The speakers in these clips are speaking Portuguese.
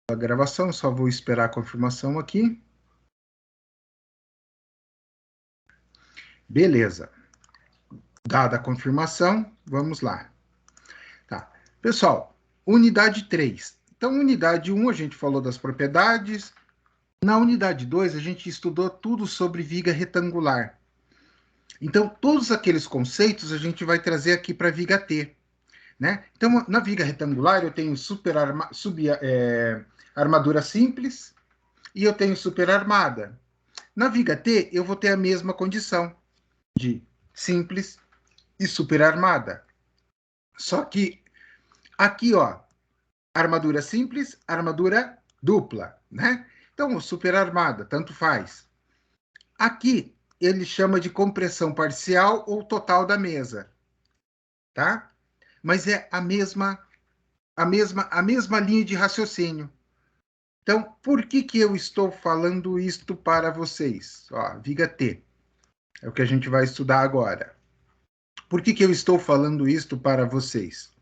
A gravação, só vou esperar a confirmação aqui. Beleza. Dada a confirmação, vamos lá. Tá. Pessoal, unidade 3. Então, unidade 1, a gente falou das propriedades. Na unidade 2, a gente estudou tudo sobre viga retangular. Então, todos aqueles conceitos a gente vai trazer aqui para a viga T. Né? Então, na viga retangular, eu tenho armadura simples e eu tenho super armada. Na viga T, eu vou ter a mesma condição de simples e super armada. Só que aqui, ó, armadura simples, armadura dupla, né? Então, super armada, tanto faz. Aqui, ele chama de compressão parcial ou total da mesa, tá? Mas é a mesma linha de raciocínio. Então, por que eu estou falando isto para vocês? Ó, viga T. É o que a gente vai estudar agora. Por que eu estou falando isto para vocês?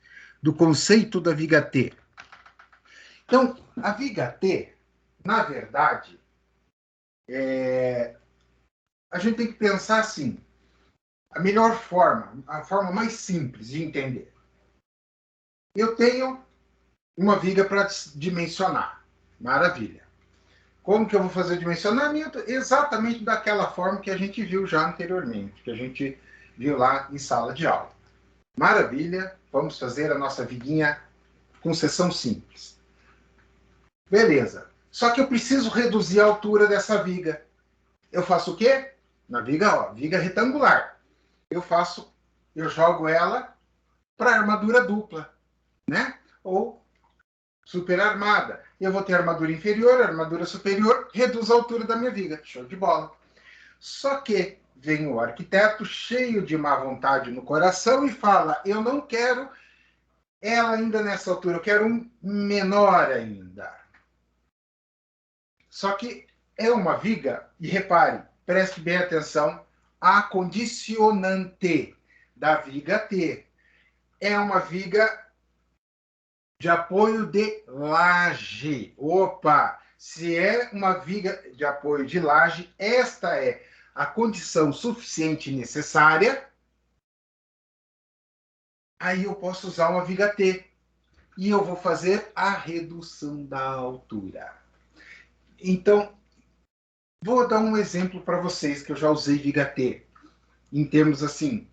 Do conceito da viga T. Então, a viga T, na verdade, a gente tem que pensar assim, a melhor forma, a forma mais simples de entender. Eu tenho uma viga para dimensionar. Maravilha. Como que eu vou fazer o dimensionamento? Exatamente daquela forma que a gente viu já anteriormente, que a gente viu lá em sala de aula. Maravilha, vamos fazer a nossa viguinha com seção simples. Beleza. Só que eu preciso reduzir a altura dessa viga. Eu faço o quê? Na viga, ó, viga retangular. Eu jogo ela para armadura dupla, né? Ou super armada. Eu vou ter armadura inferior, armadura superior, reduz a altura da minha viga. Show de bola. Só que vem o arquiteto cheio de má vontade no coração e fala: eu não quero ela ainda nessa altura, eu quero um menor ainda. Só que é uma viga, e repare, preste bem atenção, a condicionante da viga T. É uma viga de apoio de laje. Opa! Se é uma viga de apoio de laje, esta é a condição suficiente e necessária, aí eu posso usar uma viga T. E eu vou fazer a redução da altura. Então, vou dar um exemplo para vocês que eu já usei viga T. Em termos assim,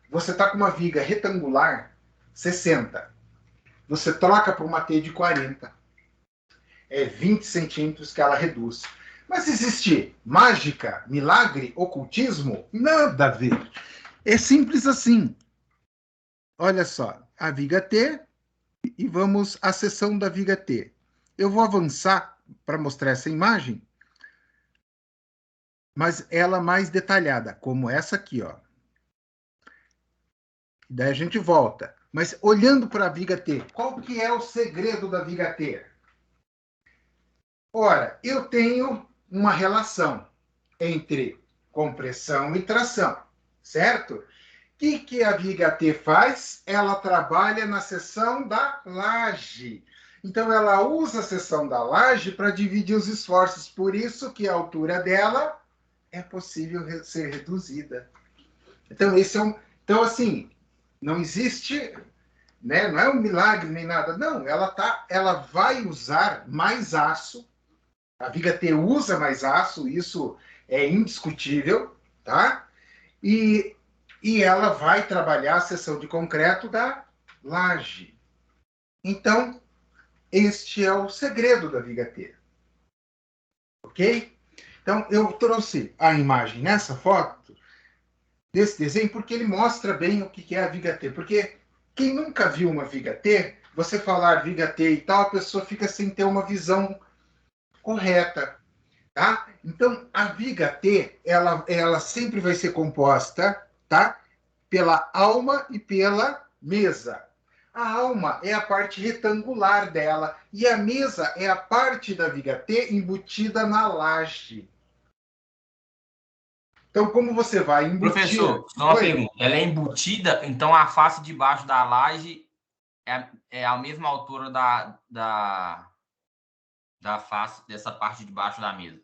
você está com uma viga retangular 60. Você troca por uma T de 40. É 20 centímetros que ela reduz. Mas existe mágica, milagre, ocultismo? Nada a ver. É simples assim. Olha só, a viga T e vamos à seção da viga T. Eu vou avançar para mostrar essa imagem, mas ela mais detalhada, como essa aqui, ó. Daí a gente volta. Mas olhando para a viga T, qual que é o segredo da viga T? Ora, eu tenho uma relação entre compressão e tração, certo? O que a viga T faz? Ela trabalha na seção da laje. Então, ela usa a seção da laje para dividir os esforços. Por isso que a altura dela é possível ser reduzida. Então, Então, assim, não existe, né? Não é um milagre nem nada. Não, ela vai usar mais aço. A viga T usa mais aço, isso é indiscutível, tá? E, e ela vai trabalhar a seção de concreto da laje. Então, este é o segredo da viga T. Ok? Então, eu trouxe a imagem nessa foto, desse desenho, porque ele mostra bem o que é a viga T. Porque quem nunca viu uma viga T, você falar viga T e tal, a pessoa fica sem ter uma visão correta. Tá? Então, a viga T, ela sempre vai ser composta, tá? Pela alma e pela mesa. A alma é a parte retangular dela e a mesa é a parte da viga T embutida na laje. Então, como você vai embutir... Professor, só uma Oi? pergunta. Ela é embutida, então a face de baixo da laje é a mesma altura Da face dessa parte de baixo da mesa.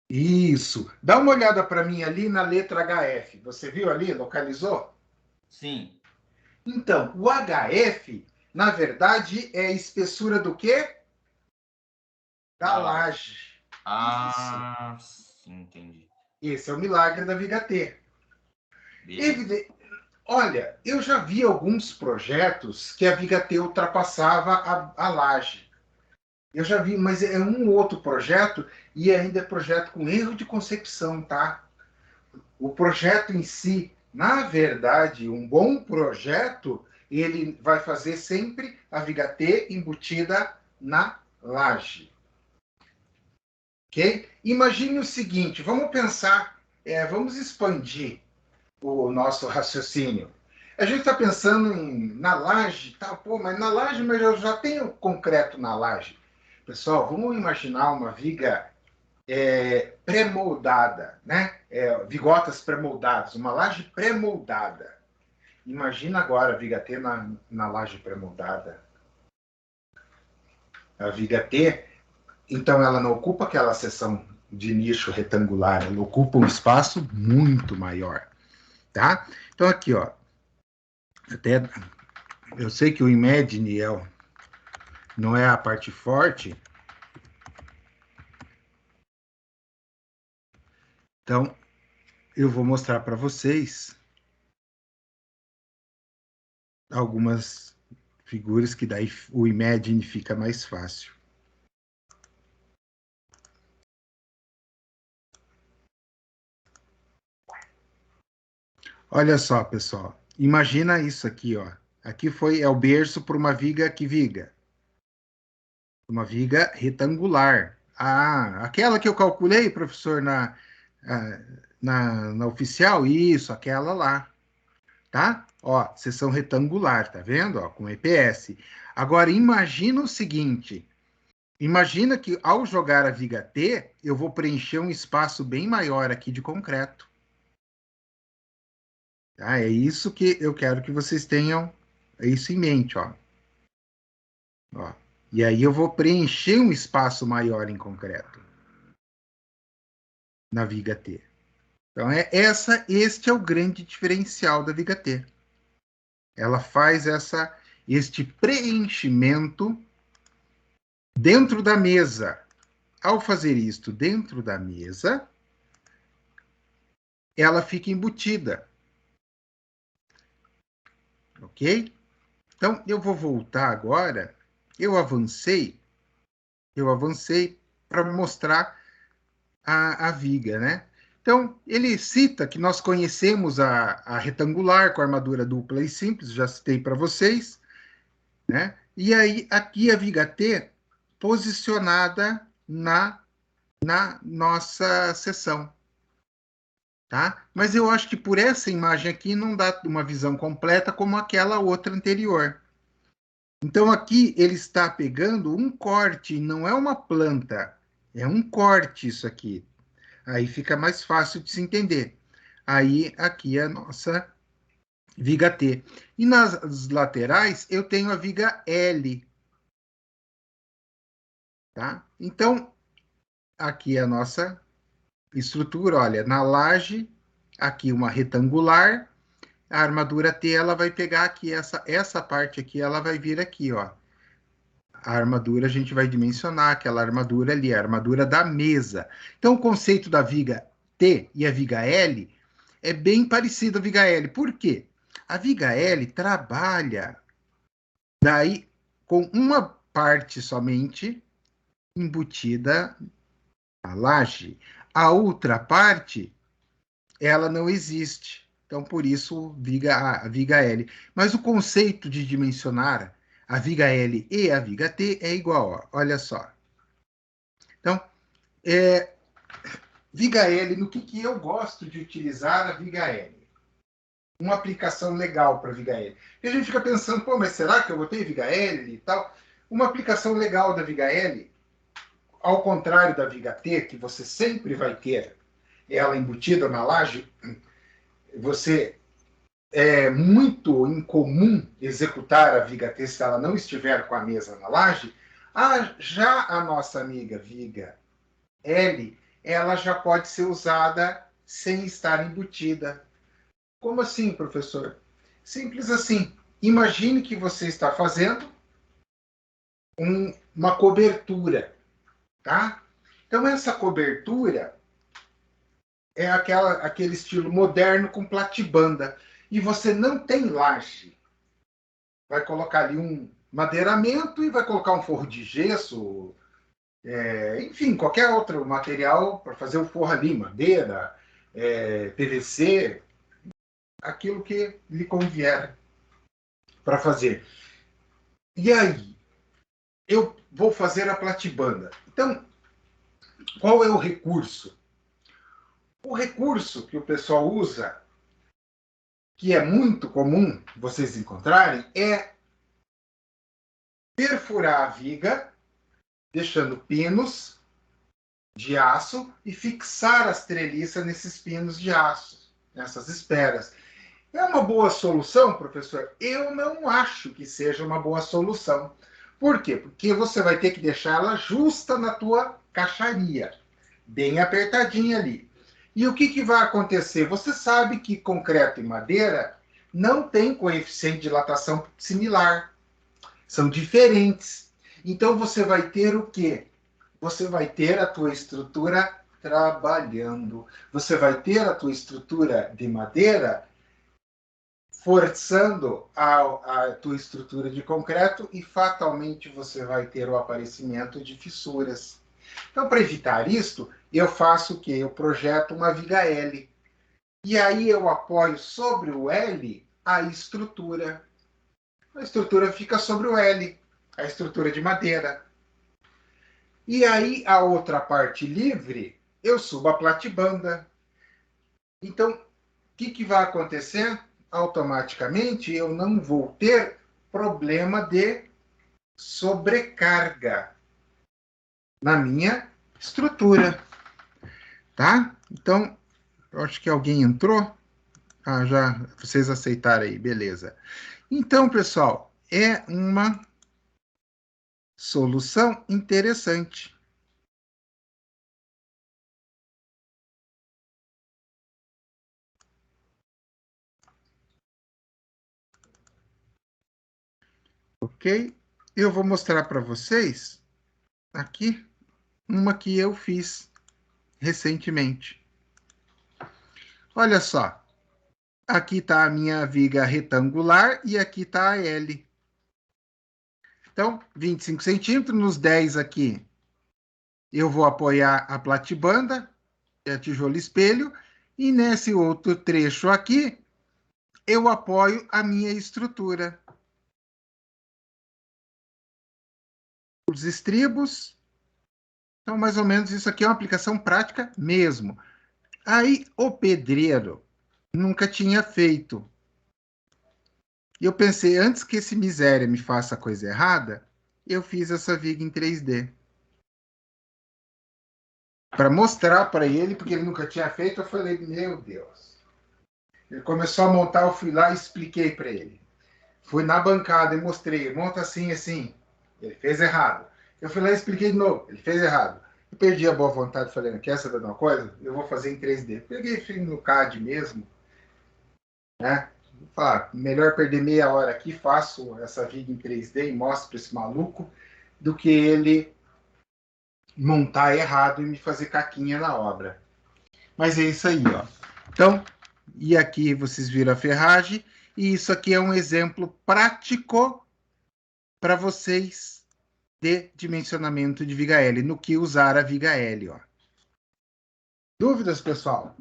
Isso. Dá uma olhada para mim ali na letra HF. Você viu ali? Localizou? Sim. Então, o HF, na verdade, é a espessura do quê? Da laje. Isso. Ah, sim, entendi. Esse é o milagre da Viga T. Beleza. Olha, eu já vi alguns projetos que a Viga T ultrapassava a laje. Eu já vi, mas é um outro projeto e ainda é projeto com erro de concepção, tá? O projeto em si, na verdade, um bom projeto, ele vai fazer sempre a Viga T embutida na laje. Ok? Imagine o seguinte, vamos pensar, vamos expandir o nosso raciocínio. A gente está pensando na laje, tá? Pô, mas na laje, mas eu já tenho concreto na laje. Pessoal, vamos imaginar uma viga pré-moldada, né? Vigotas pré-moldadas, uma laje pré-moldada. Imagina agora a viga T na laje pré-moldada. A viga T, então ela não ocupa aquela seção de nicho retangular, ela ocupa um espaço muito maior, tá? Então aqui, ó, até eu sei que o Imagine não é a parte forte, então eu vou mostrar para vocês algumas figuras que daí o Imagine fica mais fácil. Olha só, pessoal. Imagina isso aqui, ó. Aqui é o berço para uma viga, que viga? Uma viga retangular. Ah, aquela que eu calculei, professor, na oficial? Isso, aquela lá, tá? Ó, seção retangular, tá vendo? Ó, com EPS. Agora, imagina o seguinte. Imagina que ao jogar a viga T, eu vou preencher um espaço bem maior aqui de concreto. Tá? É isso que eu quero que vocês tenham isso em mente, ó. Ó. E aí eu vou preencher um espaço maior em concreto na viga T. Então este é o grande diferencial da viga T. Ela faz este preenchimento dentro da mesa. Ao fazer isto dentro da mesa, ela fica embutida. Ok? Então, eu vou voltar agora. Eu avancei para mostrar a viga, né? Então, ele cita que nós conhecemos a retangular com armadura dupla e simples, já citei para vocês, né? E aí, aqui a viga T posicionada na nossa seção, tá? Mas eu acho que por essa imagem aqui não dá uma visão completa como aquela outra anterior. Então, aqui ele está pegando um corte, não é uma planta, é um corte isso aqui. Aí fica mais fácil de se entender. Aí, aqui é a nossa viga T. E nas laterais, eu tenho a viga L. Tá? Então, aqui é a nossa estrutura. Olha, na laje, aqui uma retangular. A armadura T, ela vai pegar aqui, essa parte aqui, ela vai vir aqui, ó. A armadura, a gente vai dimensionar aquela armadura ali, a armadura da mesa. Então, o conceito da viga T e a viga L é bem parecido à viga L. Por quê? A viga L trabalha daí com uma parte somente embutida na laje. A outra parte, ela não existe. Então, por isso, a viga L. Mas o conceito de dimensionar a viga L e a viga T é igual, ó. Olha só. Então, viga L, no que eu gosto de utilizar a viga L? Uma aplicação legal para viga L. E a gente fica pensando, pô, mas será que eu botei viga L e tal? Uma aplicação legal da viga L, ao contrário da viga T, que você sempre vai ter ela embutida na laje, você é muito incomum executar a viga T se ela não estiver com a mesa na laje. Já a nossa amiga viga L, ela já pode ser usada sem estar embutida. Como assim, professor? Simples assim. Imagine que você está fazendo uma cobertura, tá? Então, essa cobertura é aquele estilo moderno com platibanda. E você não tem laje. Vai colocar ali um madeiramento e vai colocar um forro de gesso, enfim, qualquer outro material para fazer o forro ali, madeira, PVC, aquilo que lhe convier para fazer. E aí, eu vou fazer a platibanda. Então, qual é o recurso? O recurso que o pessoal usa, que é muito comum vocês encontrarem, é perfurar a viga, deixando pinos de aço e fixar as treliças nesses pinos de aço, nessas esperas. É uma boa solução, professor? Eu não acho que seja uma boa solução. Por quê? Porque você vai ter que deixar ela justa na tua caixaria, bem apertadinha ali. E o que vai acontecer? Você sabe que concreto e madeira não tem coeficiente de dilatação similar. São diferentes. Então você vai ter o quê? Você vai ter a tua estrutura trabalhando. Você vai ter a tua estrutura de madeira forçando a tua estrutura de concreto e fatalmente você vai ter o aparecimento de fissuras. Então, para evitar isto, eu faço o quê? Eu projeto uma viga L. E aí eu apoio sobre o L a estrutura. A estrutura fica sobre o L, a estrutura de madeira. E aí a outra parte livre, eu subo a platibanda. Então, o que vai acontecer? Automaticamente eu não vou ter problema de sobrecarga na minha estrutura, tá? Então, eu acho que alguém entrou. Ah, já vocês aceitaram aí, beleza. Então, pessoal, é uma solução interessante. Ok? Eu vou mostrar para vocês aqui uma que eu fiz recentemente. Olha só, aqui está a minha viga retangular e aqui está a L. Então, 25 centímetros, nos 10 aqui, eu vou apoiar a platibanda, é a tijolo espelho, e nesse outro trecho aqui, eu apoio a minha estrutura. Os estribos, então mais ou menos isso aqui é uma aplicação prática mesmo. Aí, o pedreiro nunca tinha feito. E eu pensei, antes que esse miséria me faça coisa errada, eu fiz essa viga em 3D. Para mostrar para ele, porque ele nunca tinha feito, eu falei, meu Deus. Ele começou a montar, eu fui lá e expliquei para ele. Fui na bancada e mostrei, monta assim, assim. Ele fez errado. Eu fui lá e expliquei de novo, ele fez errado. Eu perdi a boa vontade, falei, quer saber de uma coisa? Eu vou fazer em 3D. Peguei e fiz no CAD mesmo, né? Melhor perder meia hora aqui, faço essa viga em 3D e mostro para esse maluco, do que ele montar errado e me fazer caquinha na obra. Mas é isso aí, ó. Então, e aqui vocês viram a ferragem, e isso aqui é um exemplo prático para vocês de dimensionamento de viga L, no que usar a viga L, ó. Dúvidas, pessoal?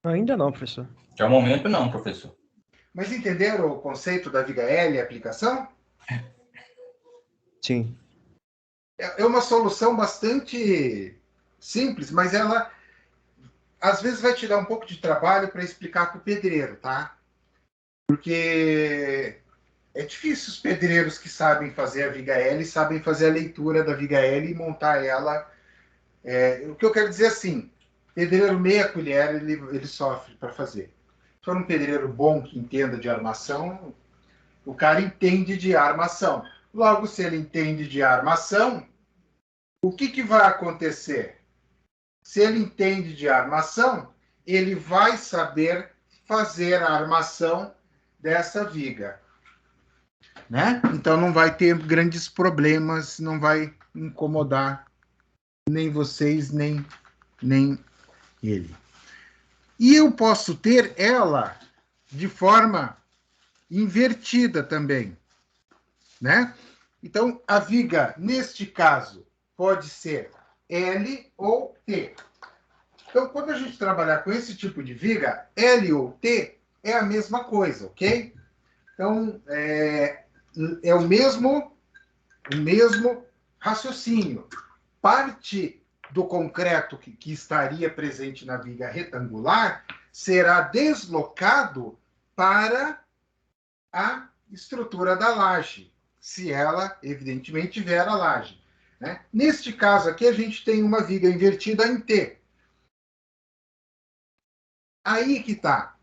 Ainda não, professor. Até o momento, não, professor. Mas entenderam o conceito da viga L e a aplicação? Sim. É uma solução bastante simples, mas ela às vezes vai te dar um pouco de trabalho para explicar para o pedreiro, tá? Porque é difícil os pedreiros que sabem fazer a viga L sabem fazer a leitura da viga L e montar ela. O que eu quero dizer assim, pedreiro meia colher ele sofre para fazer. for um pedreiro bom que entenda de armação, o cara entende de armação. Logo, se ele entende de armação, o que vai acontecer? Se ele entende de armação, ele vai saber fazer a armação dessa viga, né? Então não vai ter grandes problemas, não vai incomodar nem vocês, nem ele. E eu posso ter ela de forma invertida também, né? Então, a viga, neste caso, pode ser L ou T. Então, quando a gente trabalhar com esse tipo de viga, L ou T é a mesma coisa, ok? Então, é o mesmo raciocínio. Parte do concreto que estaria presente na viga retangular será deslocado para a estrutura da laje, se ela, evidentemente, tiver a laje, né? Neste caso aqui, a gente tem uma viga invertida em T. Aí que está.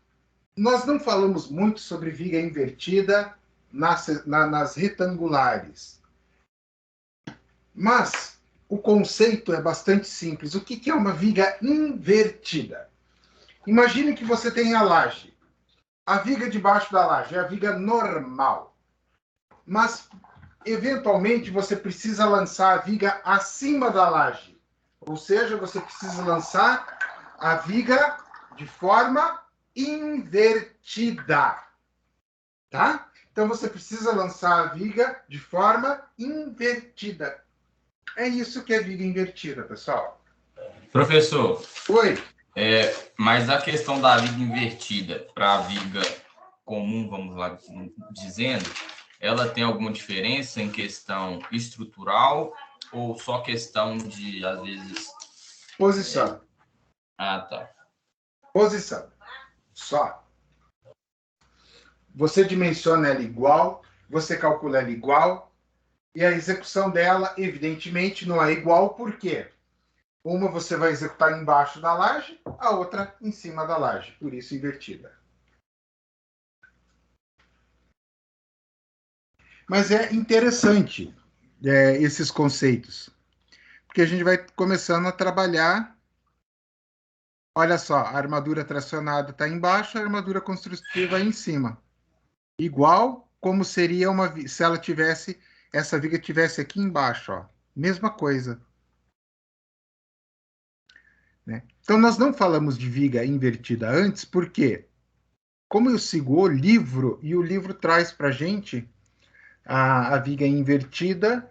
Nós não falamos muito sobre viga invertida nas retangulares. Mas o conceito é bastante simples. O que é uma viga invertida? Imagine que você tem a laje. A viga debaixo da laje é a viga normal. Mas, eventualmente, você precisa lançar a viga acima da laje. Ou seja, você precisa lançar a viga de forma invertida. Tá? Então, você precisa lançar a viga de forma invertida. É isso que é viga invertida, pessoal. Professor, Oi. mas a questão da viga invertida para a viga comum, vamos lá dizendo, ela tem alguma diferença em questão estrutural ou só questão de, às vezes... Posição. Ah, tá. Posição. Só. Você dimensiona ela igual, você calcula ela igual, e a execução dela, evidentemente, não é igual, por quê? Uma você vai executar embaixo da laje, a outra em cima da laje, por isso invertida. Mas é interessante esses conceitos, porque a gente vai começando a trabalhar. Olha só, a armadura tracionada está embaixo, a armadura construtiva em cima. Igual como seria se ela tivesse, essa viga tivesse aqui embaixo, ó. Mesma coisa. Né? Então, nós não falamos de viga invertida antes, porque, como eu sigo o livro, e o livro traz para a gente a viga invertida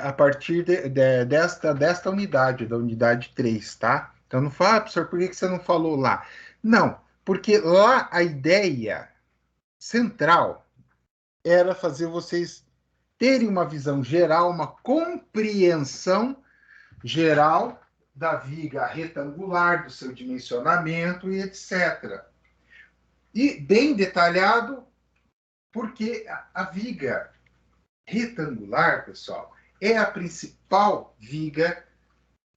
a partir desta unidade, da unidade 3, tá? Então, não fala, professor, por que você não falou lá? Não, porque lá a ideia central era fazer vocês terem uma visão geral, uma compreensão geral da viga retangular, do seu dimensionamento e etc. E bem detalhado, porque a viga retangular, pessoal, é a principal viga,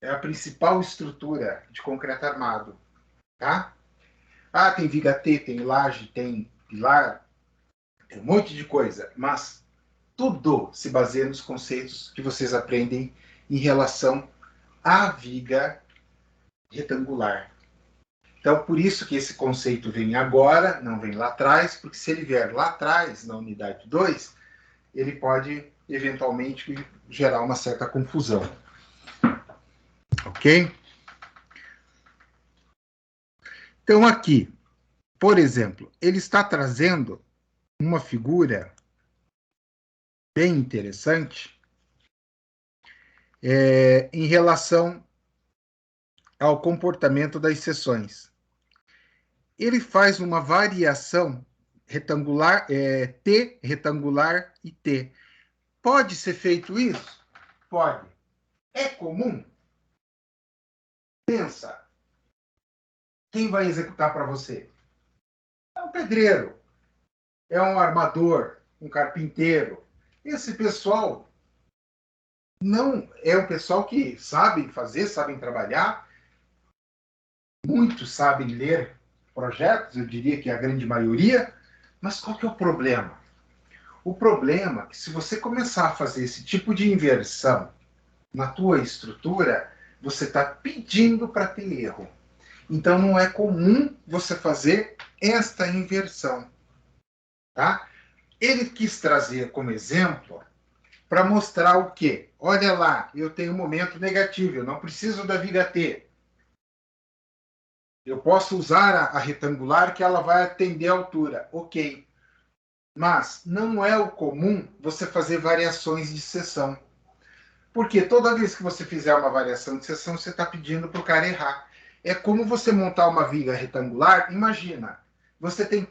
é a principal estrutura de concreto armado, tá? Ah, tem viga T, tem laje, tem pilar, tem um monte de coisa, mas tudo se baseia nos conceitos que vocês aprendem em relação à viga retangular. Então, por isso que esse conceito vem agora, não vem lá atrás, porque se ele vier lá atrás, na unidade 2, ele pode, eventualmente, gerar uma certa confusão. Ok? Então, aqui, por exemplo, ele está trazendo uma figura bem interessante em relação ao comportamento das seções. Ele faz uma variação retangular, T, retangular e T. Pode ser feito isso? Pode. É comum? Pensa. Quem vai executar para você? É um pedreiro, é um armador, um carpinteiro. Esse pessoal não é um pessoal que sabe fazer, sabem trabalhar, muitos sabem ler projetos, eu diria que é a grande maioria, mas qual que é o problema? O problema é que se você começar a fazer esse tipo de inversão na tua estrutura, você está pedindo para ter erro. Então não é comum você fazer esta inversão, tá? Ele quis trazer como exemplo para mostrar o quê? Olha lá, eu tenho um momento negativo, eu não preciso da viga T. Eu posso usar a retangular que ela vai atender a altura. Ok. Mas não é o comum você fazer variações de seção. Porque toda vez que você fizer uma variação de seção, você está pedindo para o cara errar. É como você montar uma viga retangular. Imagina, você tem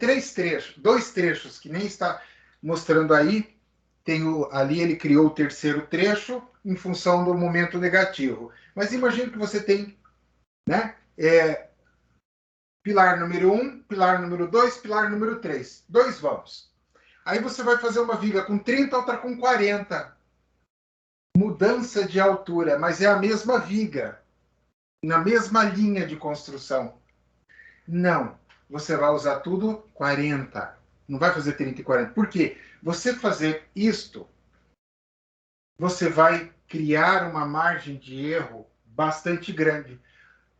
dois trechos que nem está mostrando aí. Ali ele criou o terceiro trecho em função do momento negativo. Mas imagina que você tem, né, pilar número 1, pilar número 2, pilar número 3. Dois vãos. Aí você vai fazer uma viga com 30, outra com 40. Mudança de altura, mas é a mesma viga, na mesma linha de construção. Não, você vai usar tudo 40. Não vai fazer 30 e 40. Por quê? Você fazer isto, você vai criar uma margem de erro bastante grande.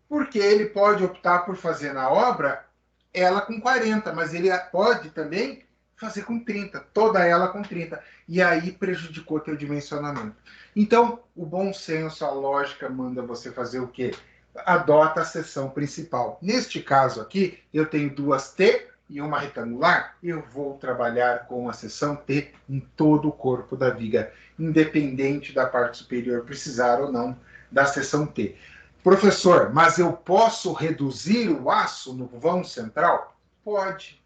Porque ele pode optar por fazer na obra ela com 40, mas ele pode também fazer com 30, toda ela com 30. E aí prejudicou teu dimensionamento. Então, o bom senso, a lógica manda você fazer o quê? Adota a seção principal. Neste caso aqui, eu tenho duas T e uma retangular, eu vou trabalhar com a seção T em todo o corpo da viga, independente da parte superior precisar ou não da seção T. Professor, mas eu posso reduzir o aço no vão central? Pode,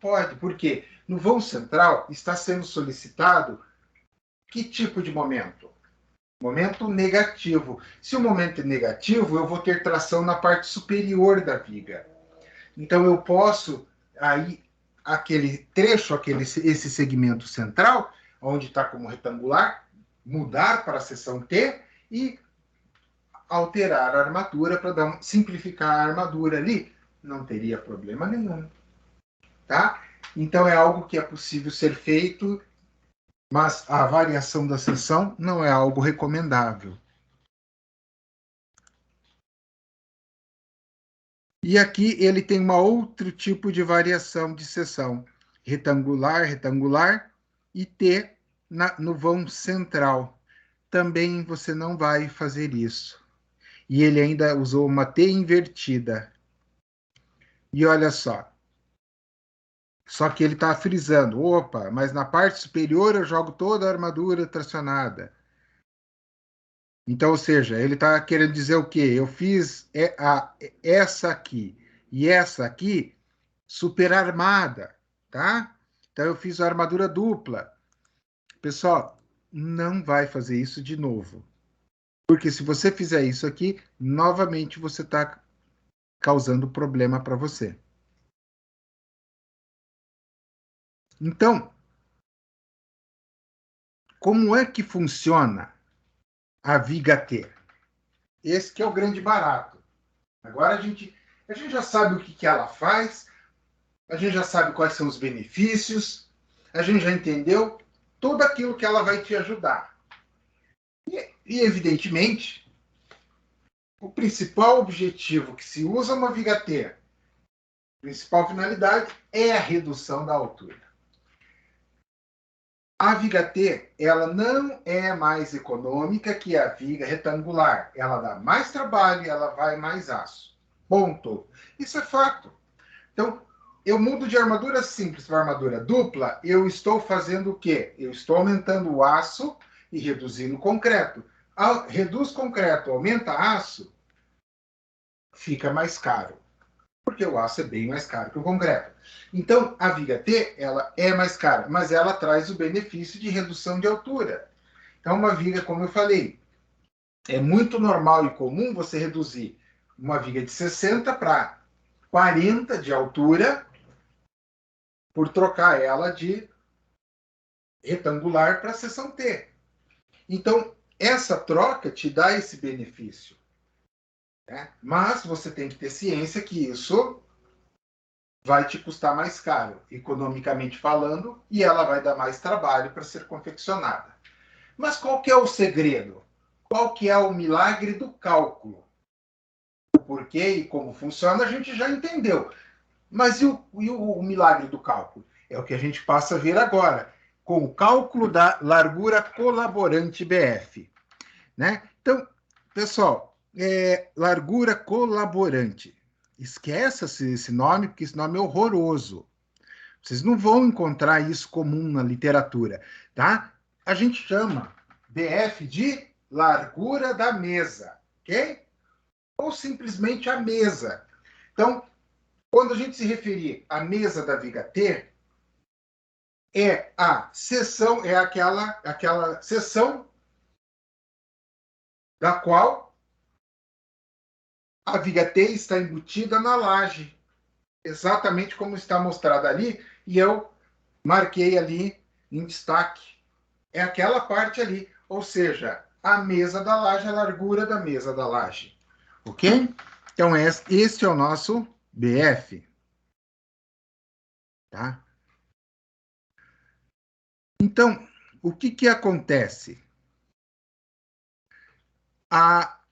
pode. Por quê? No vão central está sendo solicitado que tipo de momento? Momento negativo. Se o momento é negativo, eu vou ter tração na parte superior da viga. Então eu posso, aí, aquele trecho, esse segmento central, onde está como retangular, mudar para a seção T e alterar a armadura para simplificar a armadura ali, não teria problema nenhum, tá? Então é algo que é possível ser feito, mas a variação da seção não é algo recomendável. E aqui ele tem uma outro tipo de variação de seção, retangular, retangular e T no vão central. Também você não vai fazer isso. E ele ainda usou uma T invertida. E olha só que ele está frisando, opa, mas na parte superior eu jogo toda a armadura tracionada. Então, ou seja, ele está querendo dizer o quê? Eu fiz essa aqui e essa aqui super armada, tá? Então eu fiz a armadura dupla. Pessoal, não vai fazer isso de novo. Porque se você fizer isso aqui, novamente você está causando problema para você. Então, como é que funciona a viga T? Esse que é o grande barato. Agora a gente já sabe o que ela faz, a gente já sabe quais são os benefícios, a gente já entendeu tudo aquilo que ela vai te ajudar. E evidentemente, o principal objetivo que se usa uma viga T, a principal finalidade é a redução da altura. A viga T, ela não é mais econômica que a viga retangular. Ela dá mais trabalho e ela vai mais aço. Ponto. Isso é fato. Então, eu mudo de armadura simples para armadura dupla, eu estou fazendo o quê? Eu estou aumentando o aço e reduzindo o concreto. Reduz concreto, aumenta aço, fica mais caro. Porque o aço é bem mais caro que o concreto. Então, a viga T, ela é mais cara, mas ela traz o benefício de redução de altura. Então, uma viga, como eu falei, é muito normal e comum você reduzir uma viga de 60 para 40 de altura por trocar ela de retangular para seção T. Então, essa troca te dá esse benefício. Né? Mas você tem que ter ciência que isso vai te custar mais caro, economicamente falando, e ela vai dar mais trabalho para ser confeccionada. Mas qual que é o segredo? Qual que é o milagre do cálculo? O porquê e como funciona a gente já entendeu. Mas e o milagre do cálculo? É o que a gente passa a ver agora, com o cálculo da largura colaborante BF. Né? Então, pessoal, largura colaborante. Esqueça esse nome, porque esse nome é horroroso. Vocês não vão encontrar isso comum na literatura, tá? A gente chama BF de largura da mesa, ok? Ou simplesmente a mesa. Então, quando a gente se referir à mesa da viga T, é a seção, é aquela seção da qual a viga T está embutida na laje, exatamente como está mostrado ali, e eu marquei ali em destaque. É aquela parte ali, ou seja, a mesa da laje, a largura da mesa da laje. Ok? Então, este é o nosso BF. Tá? Então, o que acontece?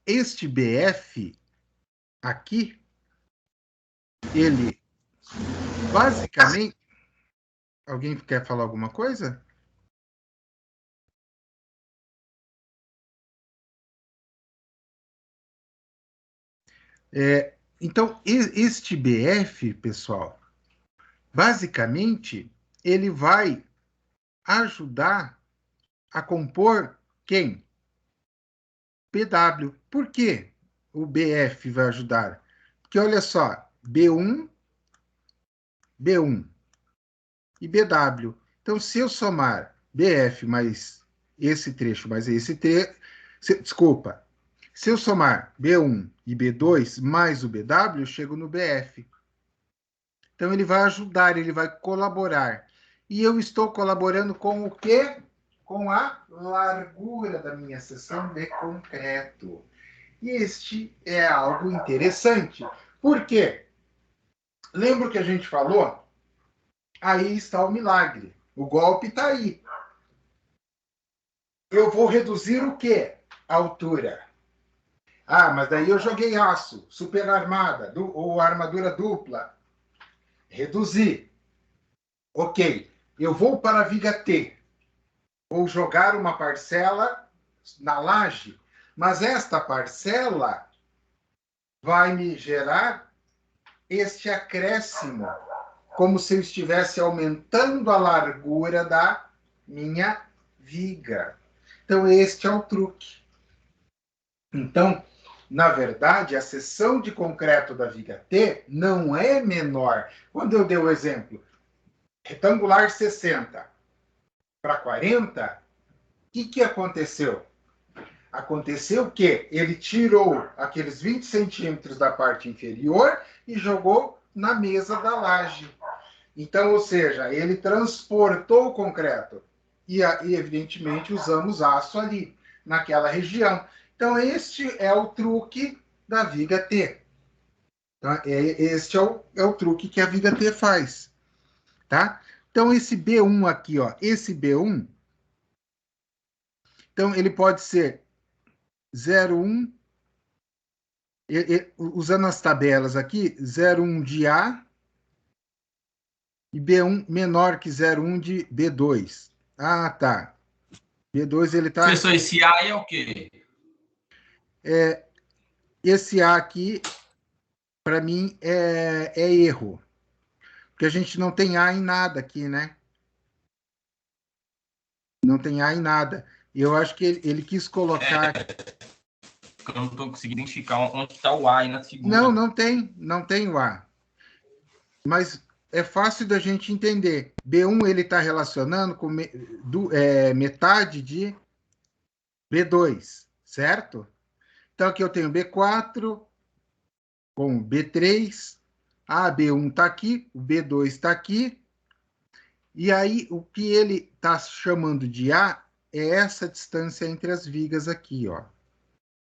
Este BF aqui, ele basicamente. Alguém quer falar alguma coisa? Então, este BF, pessoal, basicamente, ele vai ajudar a compor quem? PW. Por que o BF vai ajudar? Porque olha só, B1, B1 e BW. Então, se eu somar BF mais esse trecho mais esse trecho, desculpa, se eu somar B1 e B2 mais o BW, eu chego no BF. Então, ele vai ajudar, ele vai colaborar. E eu estou colaborando com o quê? Com a largura da minha seção de concreto. E este é algo interessante. Por quê? Lembra o que a gente falou? Aí está o milagre. O golpe está aí. Eu vou reduzir o quê? A altura. Ah, mas daí eu joguei aço, super armada, ou armadura dupla. Reduzi. Ok. Eu vou para a viga T. Vou jogar uma parcela na laje, mas esta parcela vai me gerar este acréscimo, como se eu estivesse aumentando a largura da minha viga. Então, este é o truque. Então, na verdade, a seção de concreto da viga T não é menor. Quando eu dei o exemplo, retangular 60 para 40, o que aconteceu? Aconteceu que ele tirou aqueles 20 centímetros da parte inferior e jogou na mesa da laje. Então, ou seja, ele transportou o concreto e evidentemente, usamos aço ali, naquela região. Então, este é o truque da viga T. Tá? Este é o truque que a viga T faz. Tá? Então, esse B1 aqui, ó, esse B1, então ele pode ser 0,1, usando as tabelas aqui, 0,1 de A e B1 menor que 0,1 de B2. Ah, tá. B2 ele está. Professor, esse A é o quê? Esse A aqui, para mim, é erro. Porque a gente não tem A em nada aqui, né? Não tem A em nada. E eu acho que ele quis colocar. Eu não estou conseguindo identificar onde está o A aí na Não, figura. não tem o A. Mas é fácil da gente entender. B1 ele está relacionando com metade de B2, certo? Então aqui eu tenho B4 com B3, a B1 está aqui, o B2 está aqui, e aí o que ele está chamando de A é essa distância entre as vigas aqui, ó.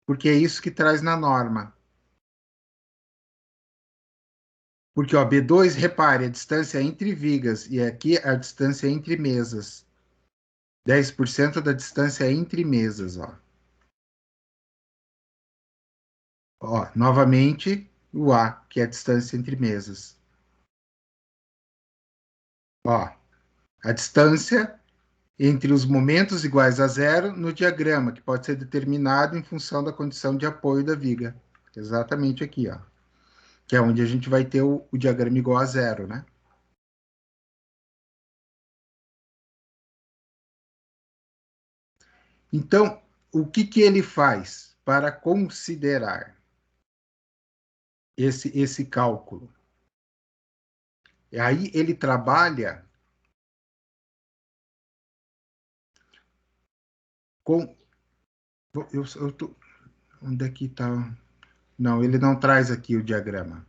Porque é isso que traz na norma. Porque, ó, B2, repare, a distância entre vigas, e aqui a distância entre mesas. 10% da distância entre mesas, ó. Ó, novamente, o A, que é a distância entre mesas. Ó, a distância entre os momentos iguais a zero no diagrama, que pode ser determinado em função da condição de apoio da viga. Exatamente aqui, ó. Que é onde a gente vai ter o diagrama igual a zero, né? Então, o que que ele faz para considerar esse cálculo? E aí ele trabalha com... Eu tô, onde é que está? Não, ele não traz aqui o diagrama.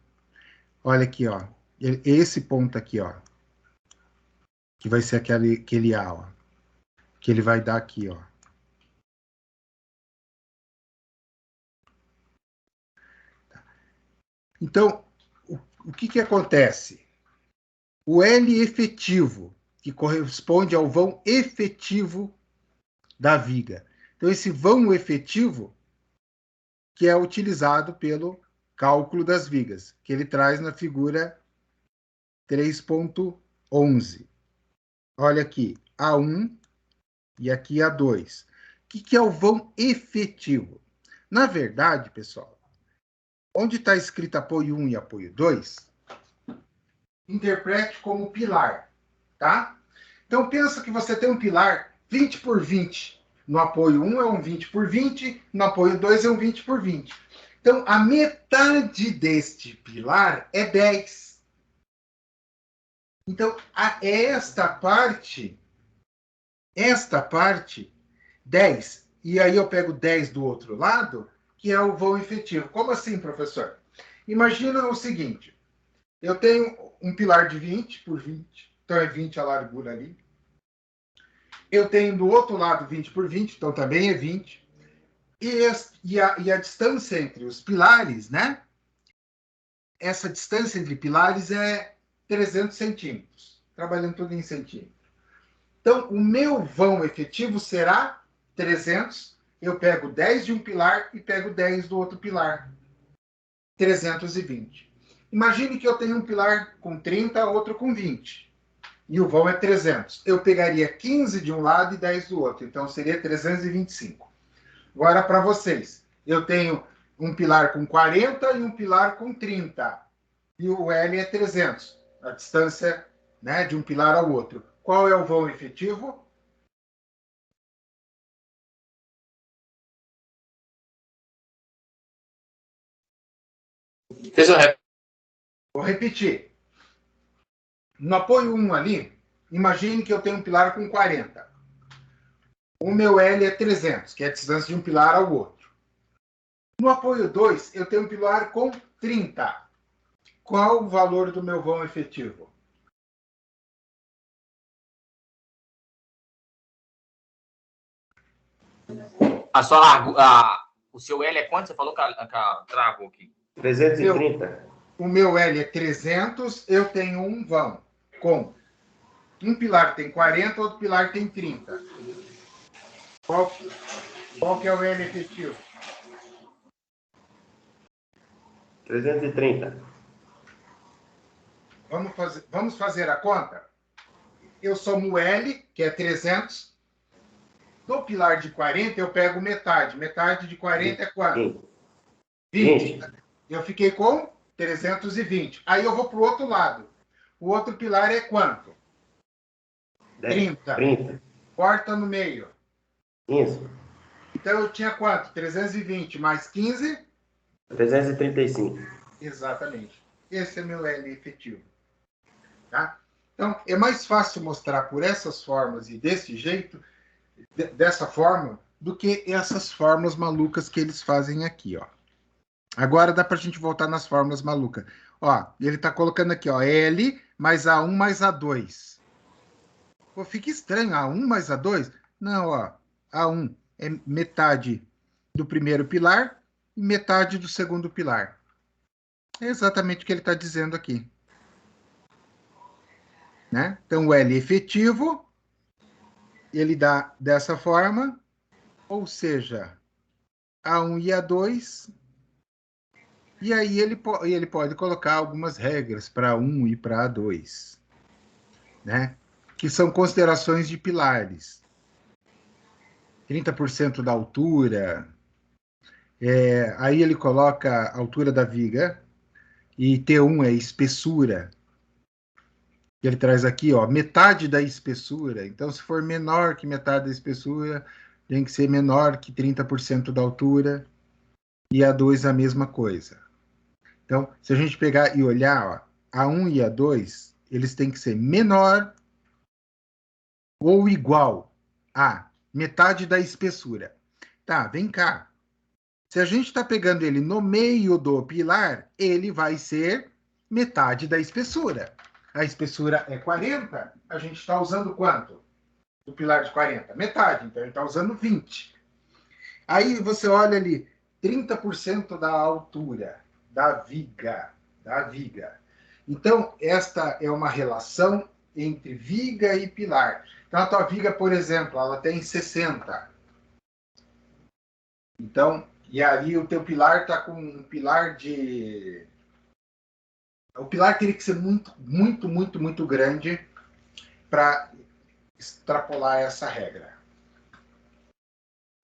Olha aqui, ó. Esse ponto aqui, ó. Que vai ser aquele A, ó. Que ele vai dar aqui, ó. Então, o que que acontece? O L efetivo, que corresponde ao vão efetivo da viga. Então, esse vão efetivo que é utilizado pelo cálculo das vigas, que ele traz na figura 3.11. Olha aqui, A1 e aqui A2. O que é o vão efetivo? Na verdade, pessoal, onde está escrito apoio 1 e apoio 2, interprete como pilar, tá? Então, pensa que você tem um pilar 20 por 20. No apoio 1 é um 20 por 20, no apoio 2 é um 20 por 20. Então, a metade deste pilar é 10. Então, esta parte, 10. E aí eu pego 10 do outro lado, que é o vão efetivo. Como assim, professor? Imagina o seguinte, eu tenho um pilar de 20 por 20, então é 20 a largura ali. Eu tenho do outro lado 20 por 20, então também é 20. E a distância entre os pilares, né? Essa distância entre pilares é 300 centímetros, trabalhando tudo em centímetros. Então, o meu vão efetivo será 300. Eu pego 10 de um pilar e pego 10 do outro pilar. 320. Imagine que eu tenho um pilar com 30, outro com 20. E o vão é 300. Eu pegaria 15 de um lado e 10 do outro. Então, seria 325. Agora, para vocês. Eu tenho um pilar com 40 e um pilar com 30. E o L é 300. A distância, né, de um pilar ao outro. Qual é o vão efetivo? Vou repetir. No apoio 1 ali, imagine que eu tenho um pilar com 40. O meu L é 300, que é a distância de um pilar ao outro. No apoio 2, eu tenho um pilar com 30. Qual o valor do meu vão efetivo? O seu L é quanto? Você falou que travou aqui. 330. O meu L é 300, eu tenho um vão com um pilar tem 40, outro pilar tem 30. Qual que é o L efetivo? 330. Vamos fazer a conta? Eu somo o L, que é 300. Do pilar de 40, eu pego metade. Metade de 40 é quanto? 20. Eu fiquei com 320. Aí eu vou para o outro lado. O outro pilar é quanto? 30. 30. Corta no meio. 15. Então eu tinha quanto? 320 mais 15? 335. Exatamente. Esse é meu L efetivo. Tá? Então, é mais fácil mostrar por essas formas e desse jeito, dessa forma, do que essas fórmulas malucas que eles fazem aqui, ó. Agora dá para a gente voltar nas fórmulas malucas. Ó, ele está colocando aqui, ó, L mais A1 mais A2. Pô, fica estranho, A1 mais A2? Não, ó, A1 é metade do primeiro pilar e metade do segundo pilar. É exatamente o que ele está dizendo aqui. né? Então, o L efetivo, ele dá dessa forma, ou seja, A1 e A2, e aí ele pode colocar algumas regras para A1 e para A2, né? Que são considerações de pilares. 30% da altura, aí ele coloca a altura da viga, e T1 é espessura. Ele traz aqui, ó, metade da espessura. Então, se for menor que metade da espessura, tem que ser menor que 30% da altura, e A2 a mesma coisa. Então, se a gente pegar e olhar, ó, A1 e A2, eles têm que ser menor ou igual a metade da espessura. Tá, vem cá. Se a gente está pegando ele no meio do pilar, ele vai ser metade da espessura. A espessura é 40, a gente está usando quanto? Do pilar de 40? Metade, então ele está usando 20. Aí você olha ali, 30% da altura da viga. Então, esta é uma relação entre viga e pilar. Então, a tua viga, por exemplo, ela tem 60. Então, e aí o teu pilar está com um pilar de... O pilar teria que ser muito grande para extrapolar essa regra.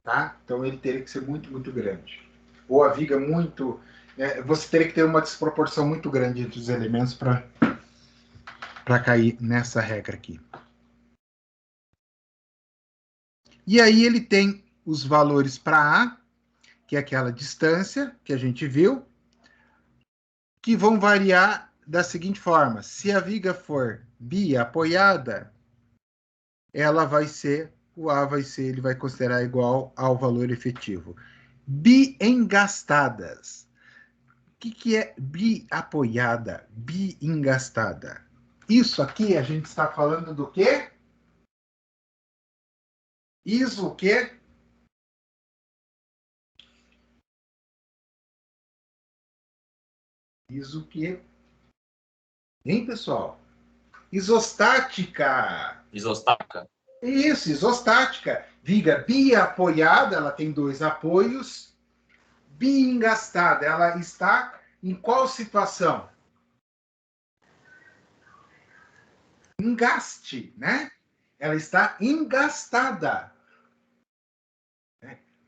Tá? Então, ele teria que ser muito grande. Ou a viga muito... você teria que ter uma desproporção muito grande entre os elementos para cair nessa regra aqui. E aí ele tem os valores para A, que é aquela distância que a gente viu, que vão variar da seguinte forma. Se a viga for bi-apoiada, ela vai ser, o A vai ser, ele vai considerar igual ao valor efetivo. Bi-engastadas. O que é bi-apoiada? Bi-engastada. Isso aqui a gente está falando do quê? Isso o quê? Isso o quê? Hein, pessoal? Isostática. Isostática. Isso, isostática. Viga bi-apoiada, ela tem dois apoios. Bi-engastada, ela está em qual situação? Engaste, né? Ela está engastada.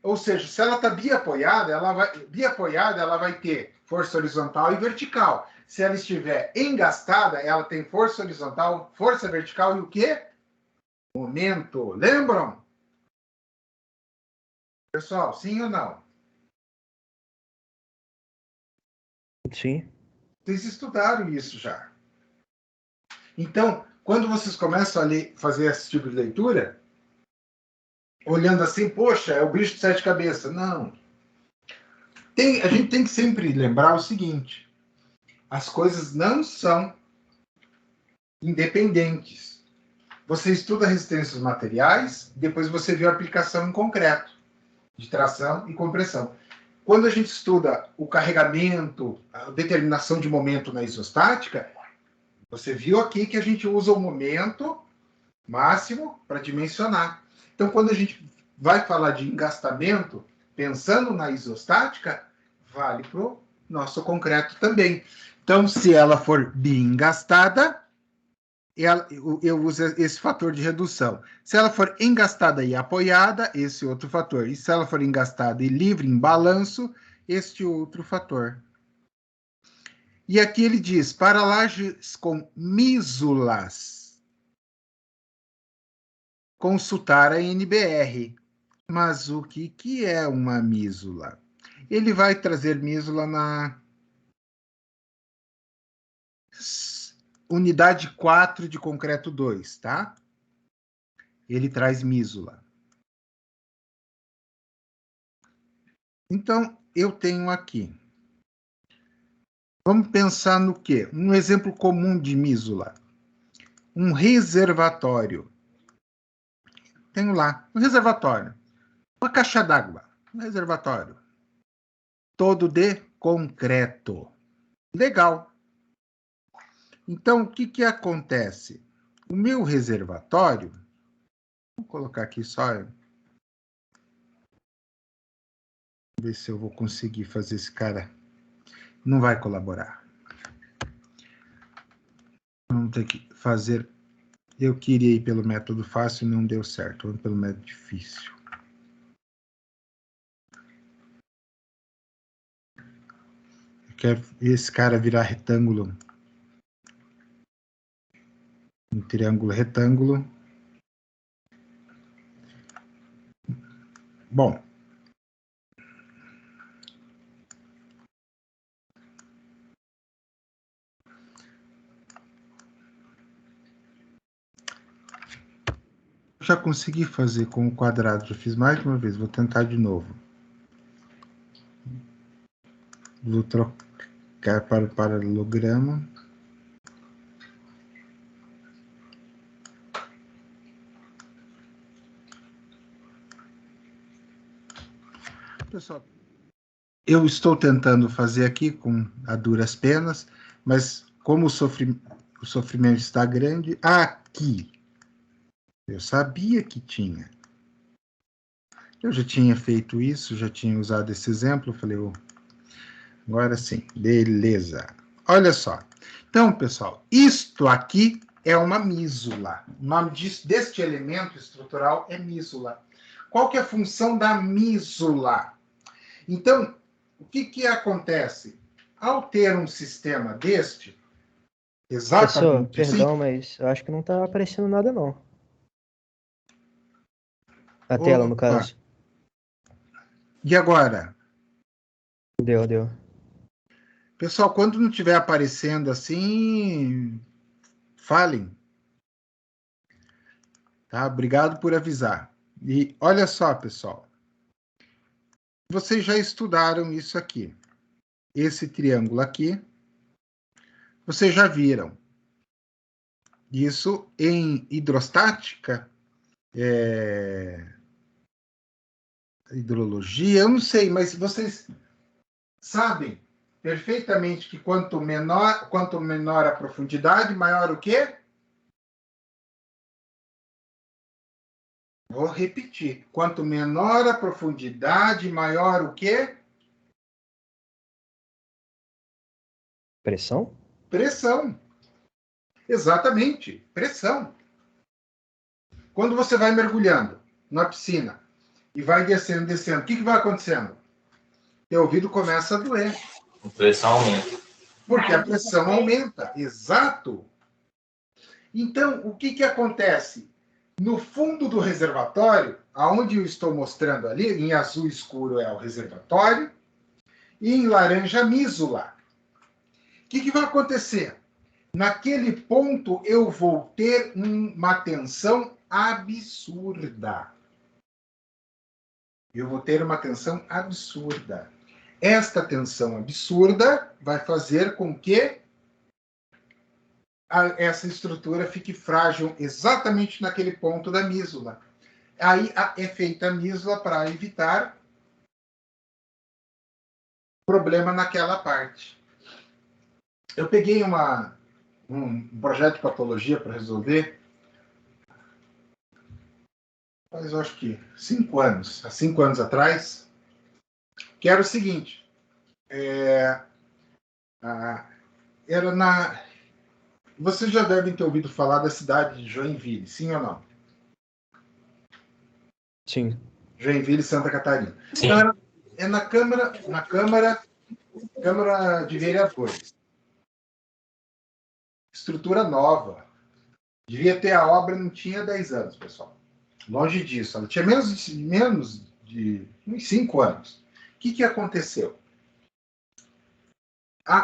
Ou seja, se ela está bi-apoiada, ela vai ter força horizontal e vertical. Se ela estiver engastada, ela tem força horizontal, força vertical e o quê? Momento. Lembram? Pessoal, sim ou não? Sim. Vocês estudaram isso já. Então, quando vocês começam a fazer esse tipo de leitura, olhando assim, poxa, é o bicho de sete cabeças. Não. A gente tem que sempre lembrar o seguinte: as coisas não são independentes. Você estuda resistências materiais, depois você vê a aplicação em concreto, de tração e compressão. Quando a gente estuda o carregamento, a determinação de momento na isostática, você viu aqui que a gente usa o momento máximo para dimensionar. Então, quando a gente vai falar de engastamento, pensando na isostática, vale para o nosso concreto também. Então, se ela for bem engastada, eu uso esse fator de redução. Se ela for engastada e apoiada, esse outro fator. E se ela for engastada e livre em balanço, este outro fator. E aqui ele diz, para lajes com mísulas, consultar a NBR. Mas o que é uma mísula? Ele vai trazer mísula na unidade 4 de concreto 2, tá? Ele traz mísula. Então, eu tenho aqui. Vamos pensar no quê? Um exemplo comum de mísula. Um reservatório. Tenho lá, um reservatório. Uma caixa d'água. Um reservatório. Todo de concreto. Legal. Então, o que acontece? o meu reservatório, vou colocar aqui só, ver se eu vou conseguir fazer esse cara, não vai colaborar. Vamos ter que fazer, eu queria ir pelo método fácil e não deu certo, vamos pelo método difícil. Eu quero esse cara virar retângulo, um triângulo retângulo. Bom, já consegui fazer com o quadrado, já fiz mais de uma vez, vou tentar de novo. Vou trocar para o paralelogramo. Pessoal, eu estou tentando fazer aqui com a duras penas, mas como o sofrimento está grande, aqui, eu sabia que tinha. Eu já tinha feito isso, já tinha usado esse exemplo, eu falei, agora sim, beleza. Olha só. Então, pessoal, isto aqui é uma mísula. O nome deste elemento estrutural é mísula. Qual que é a função da mísula? Então, o que acontece? Ao ter um sistema deste, Professor, exatamente assim... perdão, mas eu acho que não tá aparecendo nada, não. A tela, no Opa! caso. E agora? Deu. Pessoal, quando não estiver aparecendo assim, falem. Tá? Obrigado por avisar. E olha só, pessoal. Vocês já estudaram isso aqui. Esse triângulo aqui, vocês já viram. Isso em hidrostática, hidrologia, eu não sei, mas vocês sabem perfeitamente que quanto menor a profundidade, maior o quê? Vou repetir. Quanto menor a profundidade, maior o quê? Pressão? Pressão. Exatamente, pressão. Quando você vai mergulhando na piscina e vai descendo, o que vai acontecendo? Teu ouvido começa a doer. A pressão aumenta. Porque a pressão aumenta. Exato. Então, o que acontece? No fundo do reservatório, aonde eu estou mostrando ali, em azul escuro é o reservatório, e em laranja a mísula. O que vai acontecer? Naquele ponto eu vou ter uma tensão absurda. Eu vou ter uma tensão absurda. Esta tensão absurda vai fazer com que essa estrutura fique frágil exatamente naquele ponto da mísula. Aí é feita a mísula para evitar problema naquela parte. Eu peguei um projeto de patologia para resolver, mas eu acho que 5 anos, há 5 anos atrás, que era o seguinte, era na... Vocês já devem ter ouvido falar da cidade de Joinville, sim ou não? Sim. Joinville, Santa Catarina. Sim. Então, é na Câmara de Vereadores. Estrutura nova. Devia ter a obra, não tinha 10 anos, pessoal. Longe disso. Ela tinha menos de uns 5 anos. O que aconteceu?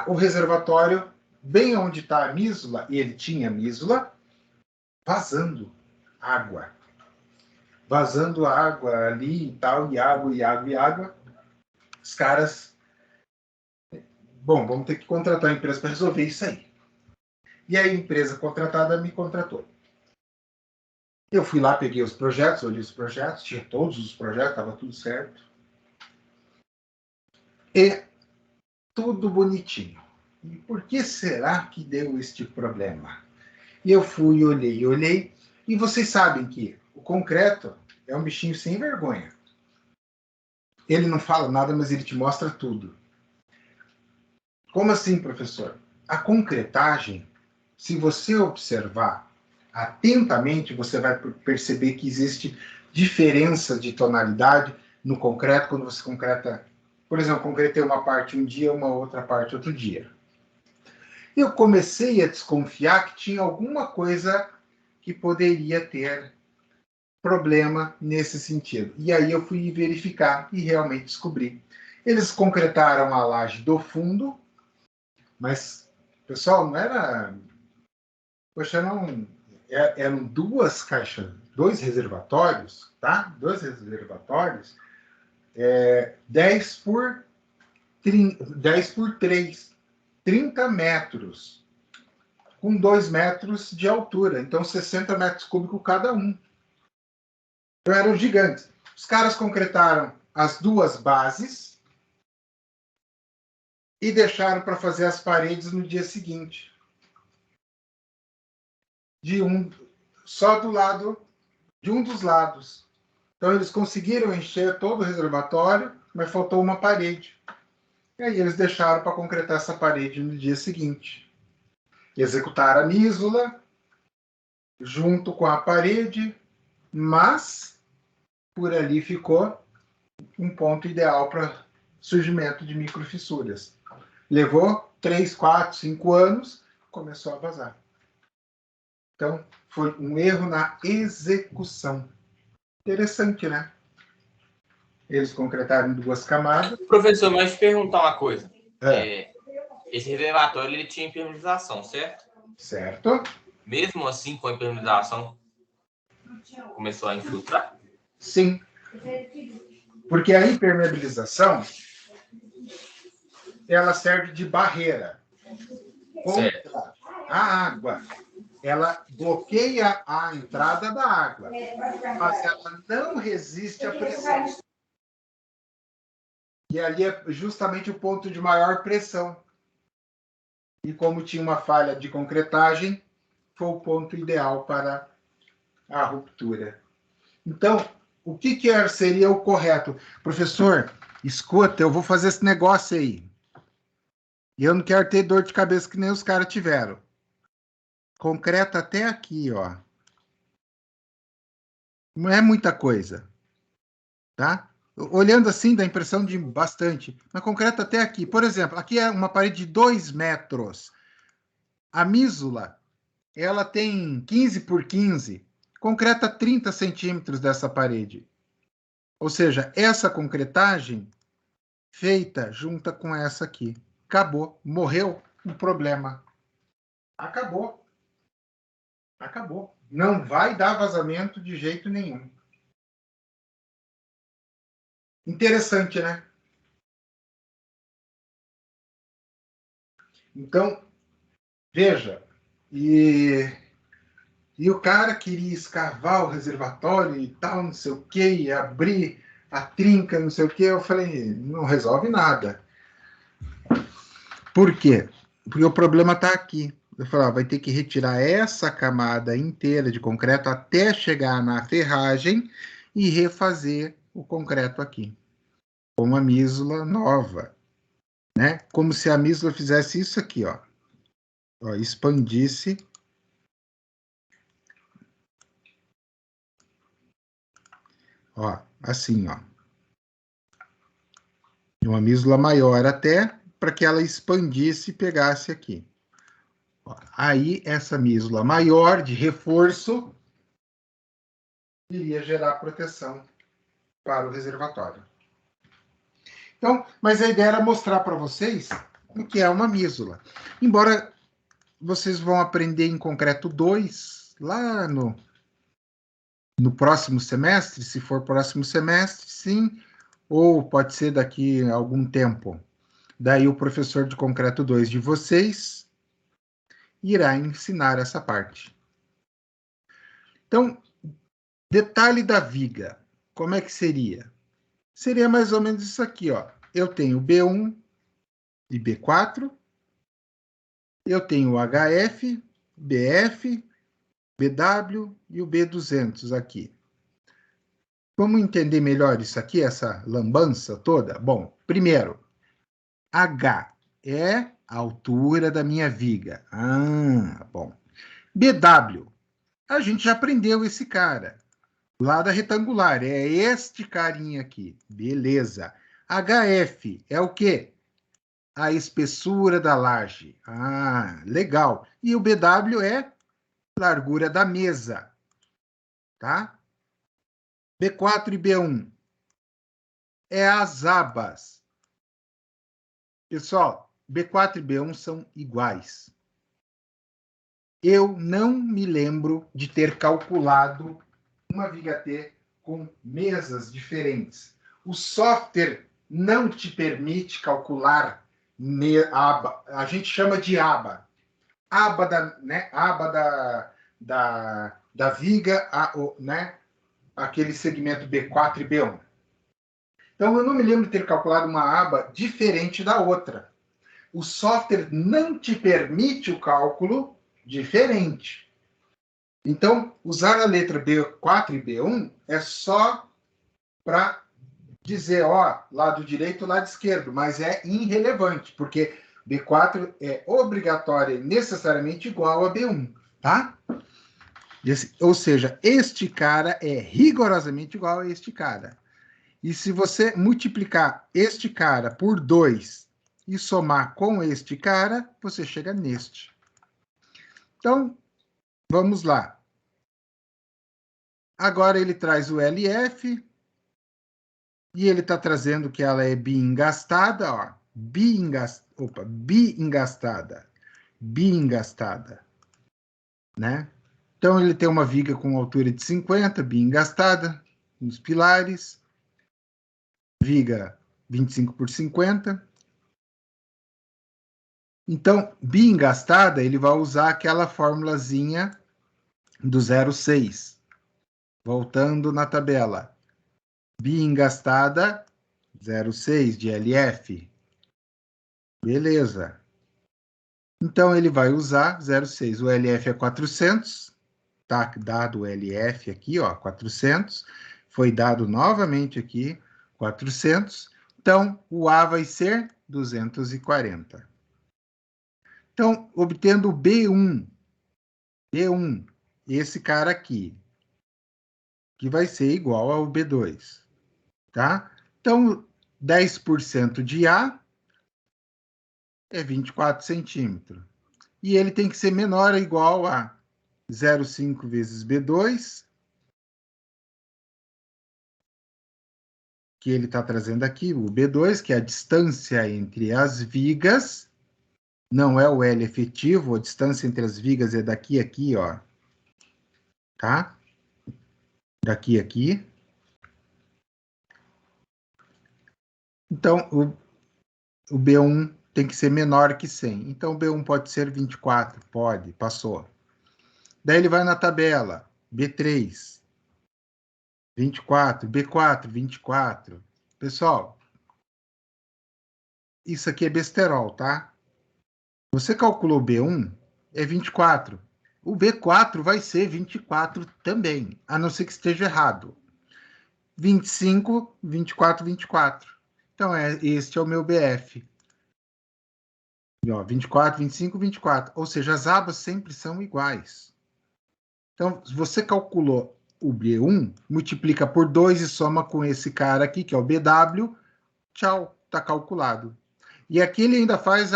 O reservatório, bem onde está a mísula, e ele tinha mísula, vazando água. Vazando água ali e tal, e água. Os caras... Bom, vamos ter que contratar a empresa para resolver isso aí. E a empresa contratada me contratou. Eu fui lá, peguei os projetos, olhei os projetos, tinha todos os projetos, estava tudo certo. E tudo bonitinho. E por que será que deu este problema? E eu fui, olhei, e vocês sabem que o concreto é um bichinho sem vergonha. Ele não fala nada, mas ele te mostra tudo. Como assim, professor? A concretagem, se você observar atentamente, você vai perceber que existe diferença de tonalidade no concreto, quando você concreta, por exemplo, concretei uma parte um dia, uma outra parte outro dia. Eu comecei a desconfiar que tinha alguma coisa que poderia ter problema nesse sentido. E aí eu fui verificar e realmente descobri. Eles concretaram a laje do fundo, mas, pessoal, não era... Poxa, não... Eram duas caixas, dois reservatórios, tá? Dois reservatórios, 10 por 3, 30 metros, com 2 metros de altura, então 60 metros cúbicos cada um. Então eram gigantes. Os caras concretaram as duas bases e deixaram para fazer as paredes no dia seguinte. Só do lado, de um dos lados. Então eles conseguiram encher todo o reservatório, mas faltou uma parede. E aí eles deixaram para concretar essa parede no dia seguinte. Executaram a mísula junto com a parede, mas por ali ficou um ponto ideal para surgimento de microfissuras. Levou 3, 4, 5 anos, começou a vazar. Então, foi um erro na execução. Interessante, né? Eles concretaram em 2 camadas. Professor, mas deixa eu perguntar uma coisa. Esse reservatório ele tinha impermeabilização, certo? Certo. Mesmo assim, com a impermeabilização, começou a infiltrar? Sim. Porque a impermeabilização ela serve de barreira contra a água. Ela bloqueia a entrada da água, mas ela não resiste à pressão. E ali é justamente o ponto de maior pressão. E como tinha uma falha de concretagem, foi o ponto ideal para a ruptura. Então, o que seria o correto? Professor, escuta, eu vou fazer esse negócio aí. E eu não quero ter dor de cabeça que nem os caras tiveram. Concreta até aqui, ó. Não é muita coisa, tá? Olhando assim, dá a impressão de bastante. Mas concreta até aqui. Por exemplo, aqui é uma parede de 2 metros. A mísula, ela tem 15 por 15. Concreta 30 centímetros dessa parede. Ou seja, essa concretagem feita junta com essa aqui. Acabou. Morreu o problema. Acabou. Acabou. Não vai dar vazamento de jeito nenhum. Interessante, né? Então, veja, e o cara queria escavar o reservatório e tal, não sei o quê, e abrir a trinca, não sei o quê. Eu falei, não resolve nada. Por quê? Porque o problema está aqui. Eu falei, vai ter que retirar essa camada inteira de concreto até chegar na ferragem e refazer o concreto aqui, com uma mísula nova, né? Como se a mísula fizesse isso aqui, ó, expandisse. Ó, assim, ó. Uma mísula maior até, para que ela expandisse e pegasse aqui. Ó, aí, essa mísula maior, de reforço, iria gerar proteção para o reservatório. Então, mas a ideia era mostrar para vocês o que é uma mísula. Embora vocês vão aprender em concreto 2, lá no próximo semestre, se for próximo semestre, sim, ou pode ser daqui a algum tempo. Daí o professor de concreto 2 de vocês irá ensinar essa parte. Então, detalhe da viga, como é que seria? Seria mais ou menos isso aqui, ó. Eu tenho B1 e B4, eu tenho HF, BF BW e o B200 aqui. Vamos entender melhor isso aqui, essa lambança toda? Bom, primeiro, H é a altura da minha viga. Bom. BW, a gente já aprendeu esse cara. Lá da retangular, é este carinha aqui. Beleza. HF é o quê? A espessura da laje. Legal. E o BW é largura da mesa. Tá? B4 e B1 é as abas. Pessoal, B4 e B1 são iguais. Eu não me lembro de ter calculado uma viga T com mesas diferentes. O software não te permite calcular aba. A gente chama de aba. Aba da viga, né? Aquele segmento B4 e B1. Então, eu não me lembro de ter calculado uma aba diferente da outra. O software não te permite o cálculo diferente. Então, usar a letra B4 e B1 é só para dizer, ó, lado direito, lado esquerdo, mas é irrelevante, porque B4 é obrigatório e necessariamente igual a B1, tá? Ou seja, este cara é rigorosamente igual a este cara. E se você multiplicar este cara por 2 e somar com este cara, você chega neste. Então, vamos lá. Agora ele traz o LF, e ele está trazendo que ela é biengastada, ó. Biengastada. Né? Então, ele tem uma viga com altura de 50, biengastada, nos pilares. Viga 25 por 50. Então, biengastada, ele vai usar aquela formulazinha do 0,6. Voltando na tabela. Biengastada, 0,6 de LF. Beleza. Então, ele vai usar 0,6. O LF é 400. Tá dado o LF aqui, ó, 400. Foi dado novamente aqui, 400. Então, o A vai ser 240. Então, obtendo o B1, esse cara aqui, que vai ser igual ao B2, tá? Então, 10% de A é 24 centímetros. E ele tem que ser menor ou igual a 0,5 vezes B2, que ele está trazendo aqui, o B2, que é a distância entre as vigas, não é o L efetivo, a distância entre as vigas é daqui a aqui, ó. Tá? Daqui a aqui. Então, o B1 tem que ser menor que 100. Então, o B1 pode ser 24, pode, passou. Daí ele vai na tabela, B3, 24, B4, 24. Pessoal, isso aqui é besterol, tá? Você calculou B1, é 24. O B4 vai ser 24 também, a não ser que esteja errado. 25, 24, 24. Então, este é o meu BF. E, ó, 24, 25, 24. Ou seja, as abas sempre são iguais. Então, se você calculou o B1, multiplica por 2 e soma com esse cara aqui, que é o BW. Tchau, está calculado. E aqui ele ainda faz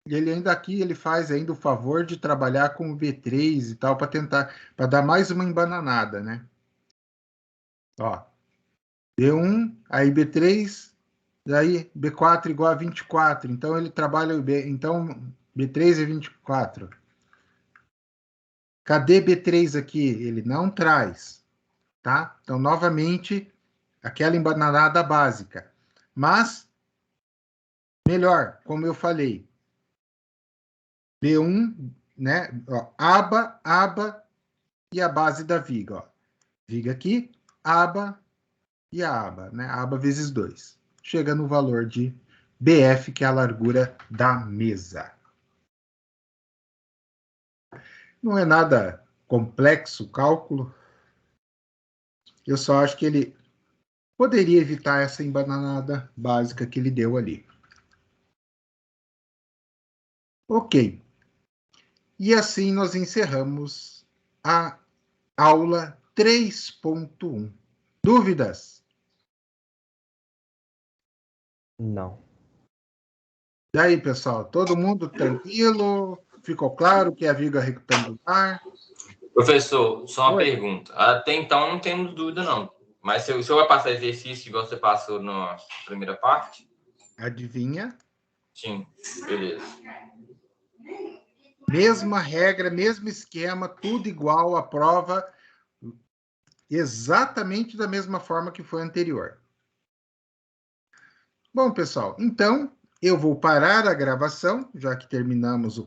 ele faz ainda o favor de trabalhar com o B3 e tal, para dar mais uma embananada, né? Ó, B1, aí B3, daí B4 igual a 24. Então, ele trabalha o B. Então, B3 é 24. Cadê B3 aqui? Ele não traz, tá? Então, novamente, aquela embananada básica. Mas, melhor, como eu falei, B1, né? Ó, aba e a base da viga, ó. Viga aqui, aba e a aba, né? Aba vezes 2. Chega no valor de BF, que é a largura da mesa. Não é nada complexo o cálculo. Eu só acho que ele poderia evitar essa embananada básica que ele deu ali. Ok. E assim nós encerramos a aula 3.1. Dúvidas? Não. Daí, pessoal, todo mundo tranquilo? Ficou claro que é a viga retangular? Professor, só uma Oi. pergunta. Até então não temos dúvida, não. Mas se o senhor vai passar exercício igual você passou na primeira parte? Adivinha? Sim, beleza. Mesma regra, mesmo esquema, tudo igual à prova, exatamente da mesma forma que foi anterior. Bom, pessoal, então eu vou parar a gravação, já que terminamos o